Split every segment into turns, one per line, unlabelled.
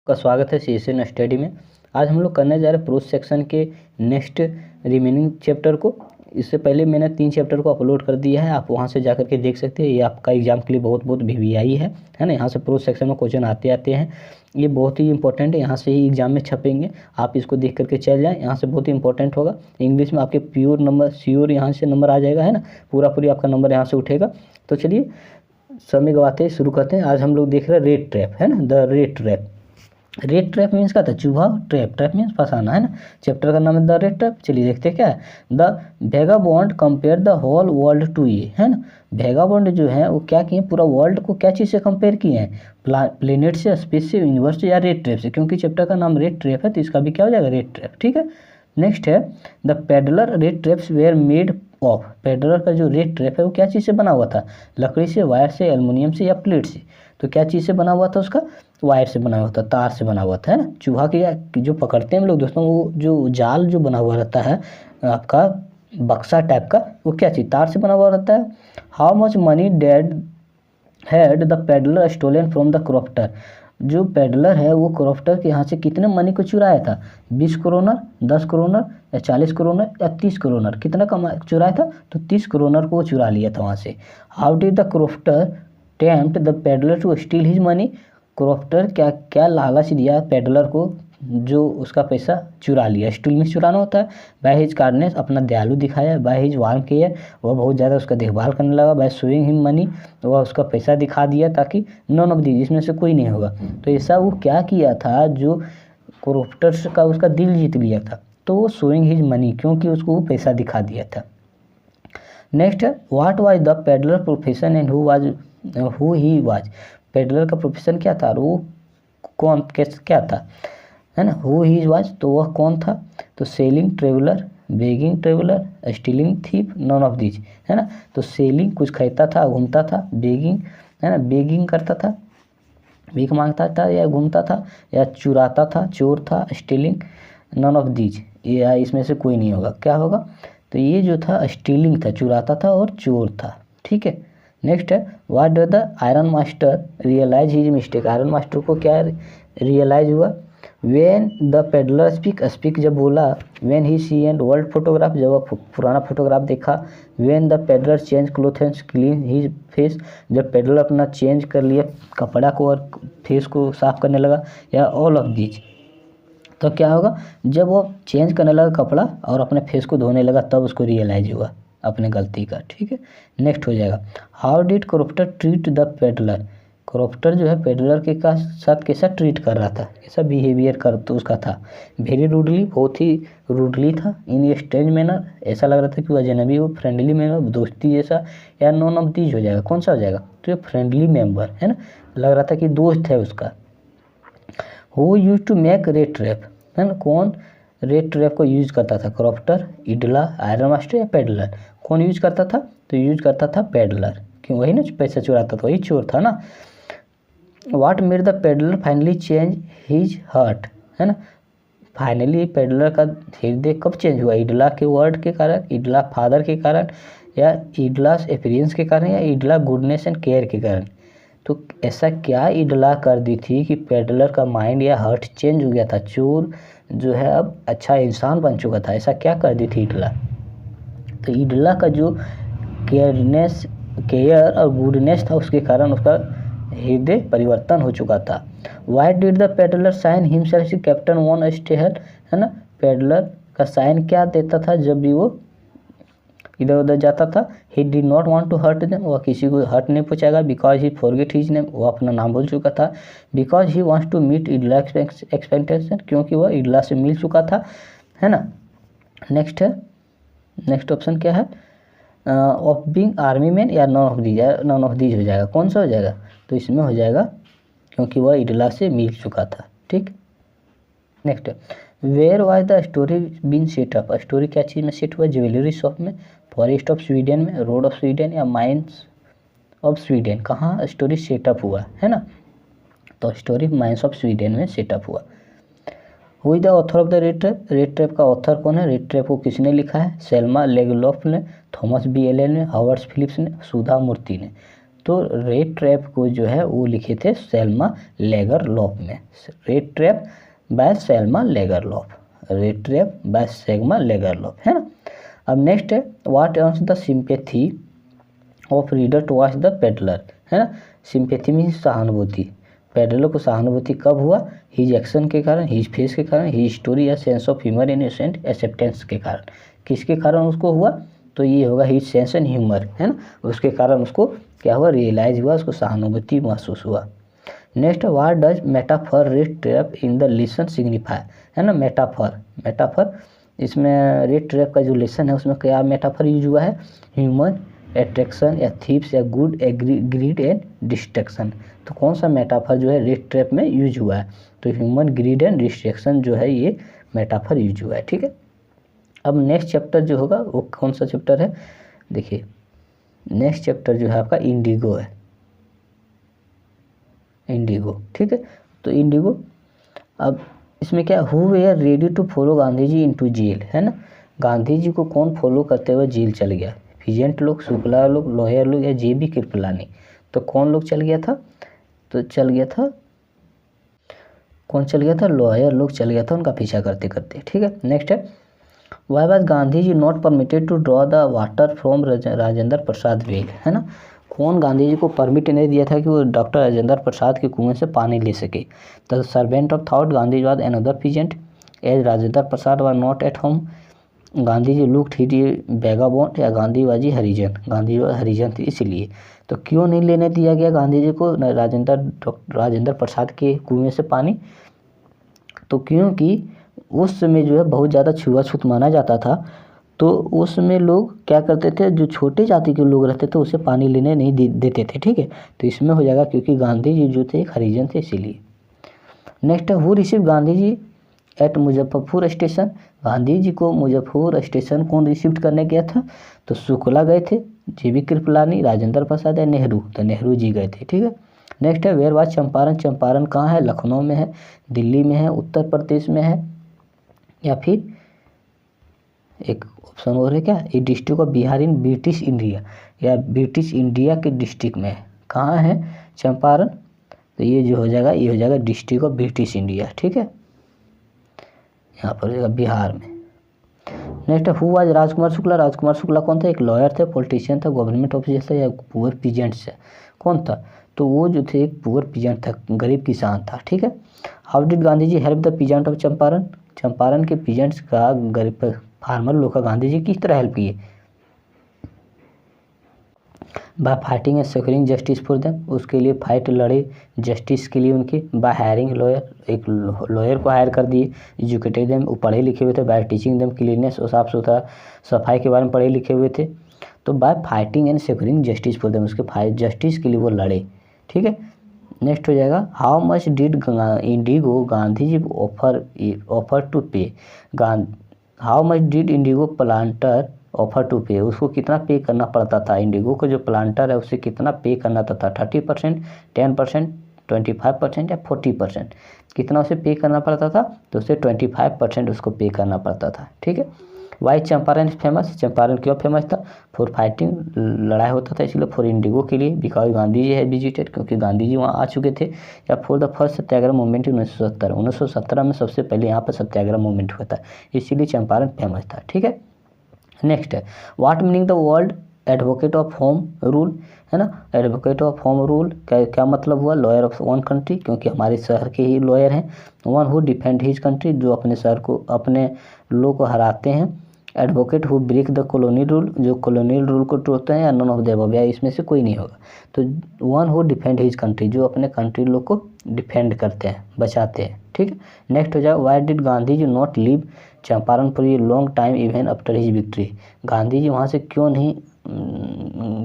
का स्वागत है सीएसएन स्टडी में। आज हम लोग करने जा रहे हैं प्रोज सेक्शन के नेक्स्ट रिमेनिंग चैप्टर को। इससे पहले मैंने 3 चैप्टर को अपलोड कर दिया है, आप वहां से जाकर के देख सकते हैं। ये आपका एग्जाम के लिए बहुत वीवीआई है ना। यहाँ से प्रोज सेक्शन में क्वेश्चन आते हैं, ये बहुत ही इंपॉर्टेंट है। यहाँ से ही एग्जाम में छपेंगे, आप इसको देख करके चल जाएँ। यहाँ से बहुत ही इंपॉर्टेंट होगा। इंग्लिश में आपके प्योर नंबर श्योर यहाँ से नंबर आ जाएगा, है ना। पूरी आपका नंबर यहाँ से उठेगा। तो चलिए समय गवाते शुरू करते हैं। आज हम लोग देख रहे हैं रेट ट्रैप, है ना। The rat trap. Rat trap means क्या था? चूहा। ट्रैप मीन्स फंसाना, है ना। चैप्टर का नाम है द रेट ट्रैप। चलिए देखते हैं क्या है। The vagabond compare the whole world to ये, है ना। वैगाबॉन्ड जो है वो क्या किए, पूरा वर्ल्ड को क्या चीज़ से कंपेयर किए हैं? प्लेनेट से, स्पेस से, यूनिवर्स से या रेट ट्रैप से। क्योंकि चैप्टर का नाम रेट ट्रैप है तो इसका भी क्या हो जाएगा? Rate trap. ठीक है। नेक्स्ट है the peddler rate traps were made of. Peddler का जो रेट ट्रैप है वो क्या चीज़ से बना हुआ था? लकड़ी से, वायर से, एल्युमिनियम से या प्लेट से। तो क्या चीज़ से बना हुआ था? उसका वायर से बना हुआ था, तार से बना हुआ था, है ना। चूहा की जो पकड़ते हैं हम लोग दोस्तों, वो जो जाल जो बना हुआ रहता है आपका बक्सा टाइप का, वो क्या चीज़? तार से बना हुआ रहता है। How much money did had the peddler stolen from the crofter. जो पेडलर है वो क्रॉफ्टर के यहाँ से कितने मनी को चुराया था? 20 करोनर, 10 करोनर या 40 करोनर या 30 करोनर। कितना चुराया था? तो 30 करोनर को वो चुरा लिया था वहाँ से। How did the crofter tempt the peddler to steal his money. Crofter क्या लालच दिया पेडलर को जो उसका पैसा चुरा लिया। स्टील में चुराना होता है। बाय हिज काइंडनेस, अपना दयालु दिखाया। बाय हिज वार्म केयर, वह बहुत ज़्यादा उसका देखभाल करने लगा। बाय शोइंग हिम मनी, वह उसका पैसा दिखा दिया ताकि नॉन ऑफ दीज, इसमें से कोई नहीं होगा। तो ऐसा वो क्या किया था जो क्रॉफ्टर का उसका दिल जीत लिया था? तो वो शोइंग हिज मनी, क्योंकि उसको वो पैसा दिखा दिया था। नेक्स्ट है what was the peddler profession and who he was. Peddler का प्रोफेशन क्या था और वो कौन क्या था, है ना। हु ही वाज, तो वह कौन था? तो selling traveller, begging traveller, stealing thief, none of these, है ना। तो सेलिंग कुछ खरीदता था, घूमता था। बेगिंग, है ना, बेगिंग करता था, भीख मांगता था या घूमता था या चुराता था, चोर था। स्टीलिंग, नॉन ऑफ दीज, ये इसमें से कोई नहीं होगा। क्या होगा? तो ये जो था स्टीलिंग था, चुराता था और चोर था। ठीक है। नेक्स्ट है what do the iron master realise his mistake. Iron master को क्या रियलाइज हुआ? वेन द पेडलर स्पीक जब बोला। When he see and old photograph, जब वह पुराना फोटोग्राफ देखा। When the peddler change cloth and clean his face, जब पेडलर अपना चेंज कर लिया कपड़ा को और फेस को साफ करने लगा। या ऑल ऑफ दीज। तो क्या होगा? जब वो चेंज करने लगा कपड़ा और अपने फेस को धोने लगा तब उसको रियलाइज हुआ अपने गलती का। ठीक है। नेक्स्ट हो जाएगा how did crofter treat the peddler. Crofter जो है पेडलर के का साथ कैसा ट्रीट कर रहा था, कैसा बिहेवियर कर तो उसका था? वेरी रूडली, बहुत ही रूडली था। इन स्ट्रेंज मैनर, ऐसा लग रहा था कि वह अजनबी हो। फ्रेंडली मैनर, दोस्ती जैसा। या नॉन ऑफ दीज हो जाएगा। कौन सा हो जाएगा? तो ये फ्रेंडली मेंबर, है ना, लग रहा था कि दोस्त है उसका। Who use to make rat trap, है ना, कौन रेट ट्रैप को यूज करता था? क्रॉफ्टर, इडला, आयरन मास्टर या पेडलर। कौन यूज करता था? तो यूज करता था पेडलर, क्यों? वही ना पैसा चुराता था, वही चोर था ना। What made the peddler finally change his heart, है ना। फाइनली पेडलर का हृदय कब चेंज हुआ? इडला के वर्ड के कारण, इडला फादर के कारण, या इडलास अपीयरेंस के कारण, या इडला गुडनेस एंड केयर के कारण। तो ऐसा क्या इडला कर दी थी कि पेडलर का माइंड या हार्ट चेंज हो गया था? चोर जो है अब अच्छा इंसान बन चुका था। ऐसा क्या कर दी थी इडला? तो इडला का जो केयर और गुडनेस था उसके कारण उसका हृदय परिवर्तन हो चुका था। Why did the peddler sign himself captain von Stahle, है ना। पेडलर का साइन क्या देता था जब भी वो इधर उधर जाता था? He did not want to hurt them, वह किसी को हर्ट नहीं पहुंचाएगा। Because he forget his name, वो अपना नाम भूल चुका था। Because he wants to meet Edla expectation, क्योंकि वह इडला से मिल चुका था, है ना। नेक्स्ट है, नेक्स्ट ऑप्शन क्या है? ऑफ बीइंग आर्मी मैन या none of these. None of these हो जाएगा। कौन सा हो जाएगा? तो इसमें हो जाएगा क्योंकि वह इडला से मिल चुका था। ठीक। Next where was the story been setup. Story क्या चीज़ में सेट हुआ? ज्वेलरी शॉप में, फॉरेस्ट ऑफ स्वीडन में, रोड ऑफ स्वीडन या माइंस ऑफ स्वीडन। कहाँ स्टोरी सेटअप हुआ, है ना? तो स्टोरी माइंस ऑफ स्वीडन में सेटअप हुआ। Who is the author of the rat trap. Rat trap का ऑथर कौन है? रेट ट्रैप को किसने लिखा है? सेल्मा लेगलॉफ ने, थॉमस बी एलन ने, हॉवर्ड फिलिप्स ने, सुधा मूर्ति ने। तो रेड ट्रैप को जो है वो लिखे थे सेल्मा लेगरलॉफ में, rat trap by Selma Lagerlof, rat trap by Selma Lagerlof, है ना। अब नेक्स्ट है what earns the sympathy of reader towards the peddler, है ना। सिंपैथी मीन सहानुभूति, पेडलर को सहानुभूति कब हुआ, हिज एक्शन के कारण, हिज फेस के कारण, हिज स्टोरी या sense of humour innocent acceptance के कारण, किसके कारण उसको हुआ, तो ये होगा हिज सेंस एंड ह्यूमर, है ना, उसके कारण उसको क्या हुआ, रियलाइज हुआ, उसको सहानुभूति महसूस हुआ। Next what does metaphor red trap in the lesson signify, है ना। मेटाफर, मेटाफर इसमें रेड ट्रैप का जो लेसन है उसमें क्या मेटाफर यूज हुआ है, ह्यूमन एट्रैक्शन या थीप्स या गुड ग्रीड एंड डिस्ट्रैक्शन। तो कौन सा मेटाफर जो है रेड ट्रैप में यूज हुआ है, तो ह्यूमन ग्रीड एंड डिस्ट्रैक्शन जो है ये मेटाफर यूज हुआ है, ठीक है। अब नेक्स्ट चैप्टर जो होगा वो कौन सा चैप्टर है, देखिए नेक्स्ट चैप्टर जो है आपका इंडिगो है, इंडिगो, ठीक है। तो इंडिगो, अब इसमें क्या, who were ready to follow Gandhi ji into jail, है ना। गांधी जी को कौन फॉलो करते हुए जेल चल गया, फिजेंट लोग, शुक्ला लोग, लोहियर लोग या जेबी कृपलानी। तो कौन लोग चल गया था, तो चल गया था, कौन चल गया था, लोहियर लोग चल गया था उनका पीछा करते करते, ठीक है। नेक्स्ट है why was Gandhi ji not permitted to draw the water from Rajendra Prasad well, है ना। कौन गांधी जी को परमिट नहीं दिया था कि वो डॉक्टर राजेंद्र प्रसाद के कुएं से पानी ले सके। The servant of thought Gandhi was another peasant as Rajendra Prasad were not at home, Gandhi ji looked he vagabond या गांधीवाजी हरिजन, गांधी हरिजन थे इसलिए। तो क्यों नहीं लेने दिया गया गांधी जी को राजेंद्र प्रसाद के कुएं से पानी, तो क्योंकि उस समय जो है बहुत ज़्यादा छुआछूत माना जाता था, तो उस समय लोग क्या करते थे, जो छोटे जाति के लोग रहते थे उसे पानी लेने नहीं देते थे, ठीक है। तो इसमें हो जाएगा क्योंकि गांधी जी जो थे एक हरिजन थे इसीलिए। नेक्स्ट है who receive Gandhi ji at Muzaffarpur station, Gandhi ji को मुजफ्फरपुर स्टेशन कौन रिसीव करने गया था, तो शुक्ला गए थे, जेबी कृपलानी, राजेंद्र प्रसाद या नेहरू, तो नेहरू जी गए थे, ठीक है। नेक्स्ट है वेयर वाज चंपारण, चंपारण कहाँ है, लखनऊ में है, दिल्ली में है, उत्तर प्रदेश में है, या फिर एक ऑप्शन और है क्या, ये district of Bihar in British India, या ब्रिटिश इंडिया के डिस्ट्रिक्ट में है, कहाँ है चंपारण, तो ये जो हो जाएगा ये हो जाएगा डिस्ट्रिक्ट ऑफ ब्रिटिश इंडिया, ठीक है, यहाँ पर हो जाएगा बिहार में। Next who was Rajkumar Shukla, Rajkumar Shukla कौन था, एक लॉयर थे, पॉलिटिशियन था, गवर्नमेंट ऑफिसर था या पुअर पीजेंट से कौन था, तो वो जो थे एक पुअर पीजेंट था, गरीब किसान था, ठीक है। How did Gandhi ji help the peasant of Champaran, Champaran के पीजेंट्स का, गरीब फार्मर लोग का गांधी जी किस तरह हेल्प किए, by fighting and securing justice for them, उसके लिए फाइट लड़े जस्टिस के लिए उनके, बाय हायरिंग लॉयर, एक लॉयर को हायर कर दिए, एजुकेटेड देम, वो पढ़े लिखे हुए थे, बाय टीचिंग देम क्लीननेस और साफ सुथरा सफाई के बारे में पढ़े लिखे हुए थे, तो by fighting and securing justice for them, उसके फाइट जस्टिस के लिए वो लड़े, ठीक है। नेक्स्ट हो जाएगा how much did indigo Gandhi ji offer to pay, how much did indigo planter offer to pay, उसको कितना पे करना पड़ता था, इंडिगो को जो प्लांटर है उसे कितना पे करना था, 30%, 10%, 25% या 40%, कितना उसे पे करना पड़ता था, तो उसे 25% उसको पे करना पड़ता था, ठीक है। वाई चंपारण फेमस, चंपारण क्यों फेमस था, फॉर फाइटिंग, लड़ाई होता था इसलिए, फॉर इंडिगो के लिए, बिकॉज गांधी जी है विजिटेड, क्योंकि गांधी जी वहाँ आ चुके थे, या for the first Satyagraha movement 1917 में सबसे पहले यहाँ पर सत्याग्रह मूवमेंट हुआ था, इसीलिए चंपारण फेमस था, ठीक है। नेक्स्ट है what meaning the word advocate of home rule, है ना, एडवोकेट ऑफ होम रूल क्या मतलब हुआ, लॉयर ऑफ वन कंट्री, क्योंकि हमारे शहर के ही लॉयर हैं, one who defend his country, जो अपने शहर को, अपने लोग को हराते हैं, advocate who break the colonial rule, जो कॉलोनियल रूल को तोड़ते हैं, या नन ऑफ द अबव, या इसमें से कोई नहीं होगा, तो one who defend his country, जो अपने कंट्री लोग को डिफेंड करते हैं, बचाते हैं, ठीक है। नेक्स्ट हो जाए why did Gandhi ji not leave Champaran for a long time even after his victory, Gandhi ji वहाँ से क्यों नहीं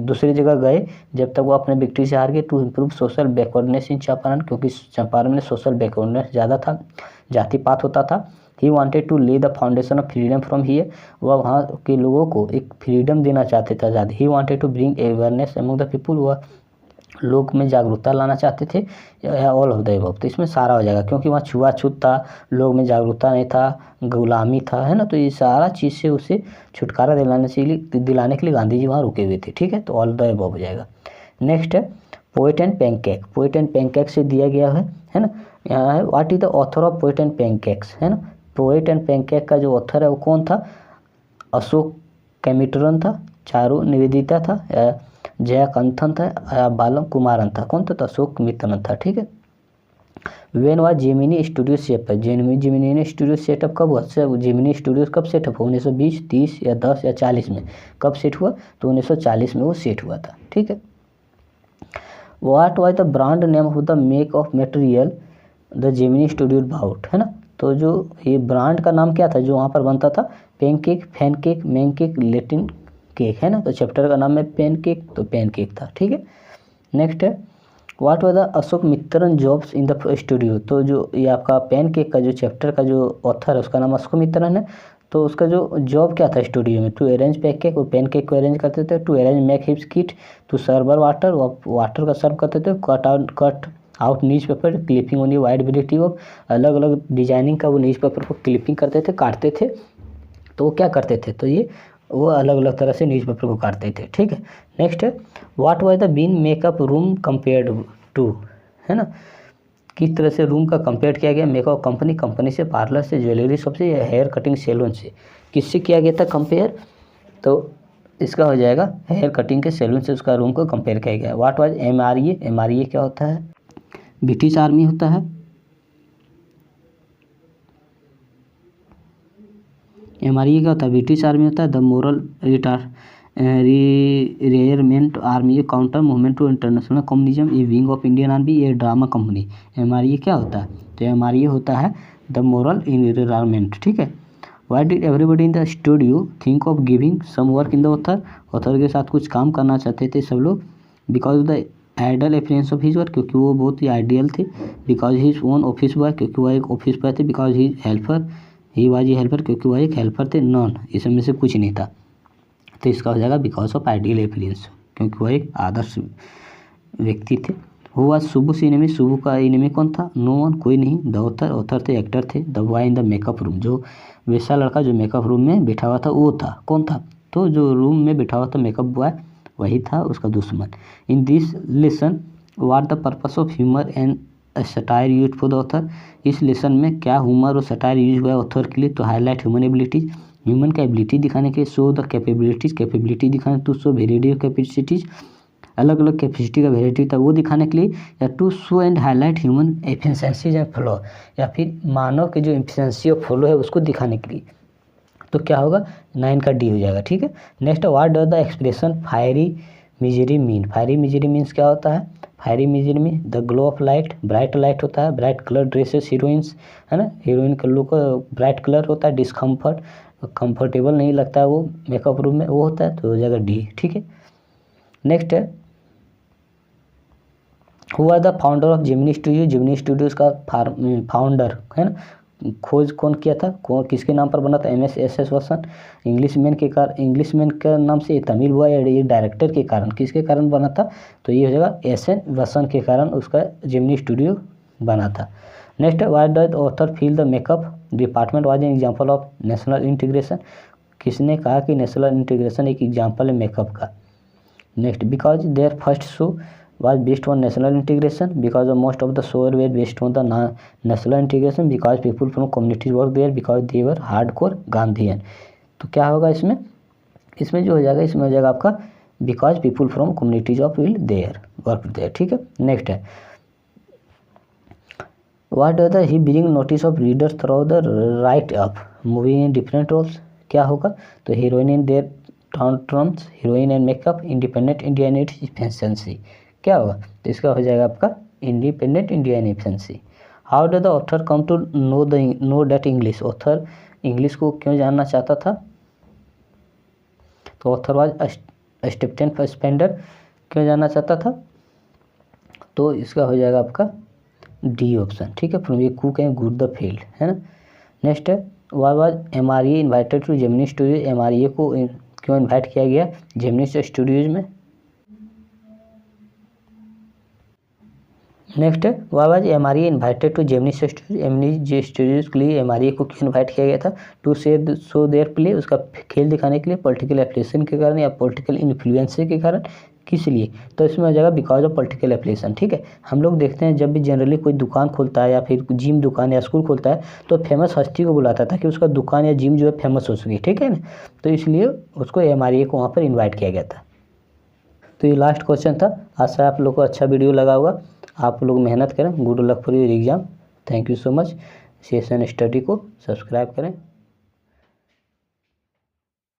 दूसरी जगह गए जब तक वो अपने विक्ट्री से हार गए, टू इम्प्रूव सोशल बैकवर्डनेस इन चंपारण, क्योंकि चंपारण में सोशल बैकवर्डनेस ज़्यादा था, जाति पात होता था, ही वांटेड टू ले the foundation of freedom from here, वह वहाँ के लोगों को एक फ्रीडम देना चाहते थे आज़ादी, he wanted to bring awareness among the people, वह लोग में जागरूकता लाना चाहते थे, या ऑल ऑफ द अबव, तो इसमें सारा हो जाएगा, क्योंकि वहाँ छुआछूत था, लोग में जागरूकता नहीं था, गुलामी था, है ना, तो ये सारा चीज़ से उसे छुटकारा दिलाने के लिए गांधी जी वहाँ रुके हुए थे, ठीक है, तो ऑल द अबव हो जाएगा। नेक्स्ट है poet and pancake. Poet and pancake से दिया गया है ना। यहाँ है what is the author of poet and pancakes, है ना। पोएट एंड पैनकेक का जो ऑथर है वो कौन था, अशोक कैमिटरन था, चारू निवेदिता था, जयाकांथन था, बालम कुमारन था। कौन था, तो अशोक मित्रन था, ठीक है। When was Gemini studio setup, Gemini studio setup कब हुआ, जेमिनी स्टूडियो कब सेटअप हुआ, 1920, 30 या 10 या 40 में कब सेट हुआ, तो 1940 में वो सेट हुआ था, ठीक है। What was the brand name of the make of material the Gemini studio bought, है ना। तो जो ये ब्रांड का नाम क्या था जो वहाँ पर बनता था, पेनकेक, फैनकेक, मैनकेक, लेटिन केक, है ना। तो चैप्टर का नाम है पेनकेक, तो पेनकेक था, ठीक है। नेक्स्ट है what was the Ashok Mitran jobs in the studio. तो जो ये आपका पेनकेक का जो चैप्टर का जो ऑथर है उसका नाम अशोक मित्रन है। तो उसका जो जॉब क्या था स्टूडियो में, टू अरेंज पैनकेक, वो पेनकेक को अरेंज करते थे, to arrange make hips kit, to server water, water का सर्व करते थे, cut out news paper, clipping only wide variety of, अलग अलग डिजाइनिंग का वो न्यूज पेपर को क्लिपिंग करते थे, काटते थे। तो वो क्या करते थे, तो ये वो अलग अलग तरह से न्यूज पेपर को काटते थे, ठीक है। नेक्स्ट है what was the been makeup room compared to, है ना। किस तरह से रूम का कंपेयर किया गया, मेकअप कंपनी से, पार्लर से, ज्वेलरी शॉप से, या हेयर कटिंग सैलून से, किससे किया गया था कंपेयर, तो इसका हो जाएगा हेयर कटिंग के सैलून से उसका रूम को कंपेयर किया गया। व्हाट वाज MREA, MREA क्या होता है, ब्रिटिश आर्मी होता है। MREA क्या होता है, ब्रिटिश आर्मी होता है। The moral rearmament army, counter movement to international communism, ये विंग ऑफ इंडियन आर्मी, ये ड्रामा कंपनी। MREA क्या होता है, तो MREA होता है द मोरल रियरमेंट, ठीक है। Why did everybody in the studio think of giving some work in the author, author के साथ कुछ काम करना चाहते थे सब लोग, because of the idle affinities of his work, क्योंकि वो बहुत ही आइडियल थे, because he is own office boy, क्योंकि वह एक ऑफिस बॉय थे, because he helper, he was a helper, क्योंकि वह एक हेल्पर थे, नॉन इसमें से कुछ नहीं था। तो इसका हो जाएगा बिकॉज ऑफ आइडियल एफिलियंस, क्योंकि वह एक आदर्श व्यक्ति थे। वो आज सुबु से इनमी, सुबु का इनमी कौन था, नो वन, कोई नहीं। द ऑथर, ऑथर थे, एक्टर थे। The boy in the makeup room, जो वैसा लड़का जो मेकअप रूम में बैठा हुआ था वो था, कौन था, तो जो रूम में बैठा हुआ था मेकअप बॉय वही था उसका दुश्मन। In this lesson what the purpose of humour and satire use for the author, इस लेसन में क्या ह्यूमर और सटायर यूज हुआ है ऑथर के लिए, तो हाईलाइट ह्यूमन एबिलिटीज, ह्यूमन का एबिलिटी दिखाने के लिए, शो द कैपेबिलिटीज, कैपेबिलिटी दिखाने, to show variety of capacities, अलग अलग कैपेसिटी का वेराइटी था वो दिखाने के लिए, या to show and highlight human efficiencies and flow, या फिर मानव के जो एफिशिएंसी और फ्लो है उसको दिखाने के लिए। तो क्या होगा, 9 का डी हो जाएगा, ठीक है। Next what does the expression fiery misery mean, fiery misery means क्या होता है, फायरी मिजरी में the glow of light, bright light होता है, ब्राइट कलर ड्रेसेस हीरोइंस, है ना, हीरोइन का लुक ब्राइट कलर होता है, डिस्कम्फर्ट, कंफर्टेबल नहीं लगता है वो मेकअप रूम में, वो होता है, तो हो जाएगा डी, ठीक है। नेक्स्ट है हुआ the founder of Gemini studio, Gemini studios का फाउंडर, है ना, खोज कौन किया था, कौन किसके नाम पर बना था, MS वसन, इंग्लिशमैन के नाम से, ये तमिल हुआ, ये डायरेक्टर के कारण, किसके कारण बना था, तो ये हो जाएगा SN वसन के कारण उसका जेमिनी स्टूडियो बना था। Next why does author feel the makeup department was an example of national integration, किसने कहा कि नेशनल इंटीग्रेशन एक एग्जाम्पल है मेकअप का। Next because their first show was based on national integration, because of most of the show were based on the national integration, because people from communities work there, because they were hardcore Gandhian। तो क्या होगा इसमें, इसमें जो हो जाएगा, इसमें हो जाएगा आपका because people from communities of will there work there, ठीक है। नेक्स्ट है what does the he bring notice of readers through the write up moving in different roles, क्या होगा, तो heroine in their terms, heroine and makeup, independent India in its efficiency, क्या होगा, तो इसका हो जाएगा आपका independent India in efficiency. How does the author come to know that English, author English को क्यों जानना चाहता था, तो ऑथर वाज स्टेपन स्पेंडर, क्यों जानना चाहता था, तो इसका हो जाएगा आपका डी ऑप्शन, ठीक है, from a cook and good the field, है ना। नेक्स्ट है why was MREA invited to Gemini studio, MREA को क्यों इन्वाइट किया गया जेमिनी स्टूडियोज में। नेक्स्ट है why was MREA invited to Gemini studios के लिए MREA को क्यों इन्वाइट किया गया था, टू शो देयर प्ले, उसका खेल दिखाने के लिए, पॉलिटिकल एफिलिएशन के कारण या पॉलिटिकल इन्फ्लुएंस के कारण, किस लिए, तो इसमें आ जाएगा बिकॉज ऑफ पॉलिटिकल एफिलिएशन। ठीक है, हम लोग देखते हैं जब भी जनरली कोई दुकान खोलता है या फिर जिम दुकान या स्कूल खोलता है तो फेमस हस्ती को बुलाता था कि उसका दुकान या जिम जो है फेमस हो सके। ठीक है ना, तो इसलिए उसको MREA को वहाँ पर इन्वाइट किया गया था। तो ये लास्ट क्वेश्चन था। आशा है आप लोग को अच्छा वीडियो लगा होगा। आप लोग मेहनत करें। Good luck for your exam. Thank you so much. Session study को सब्सक्राइब करें।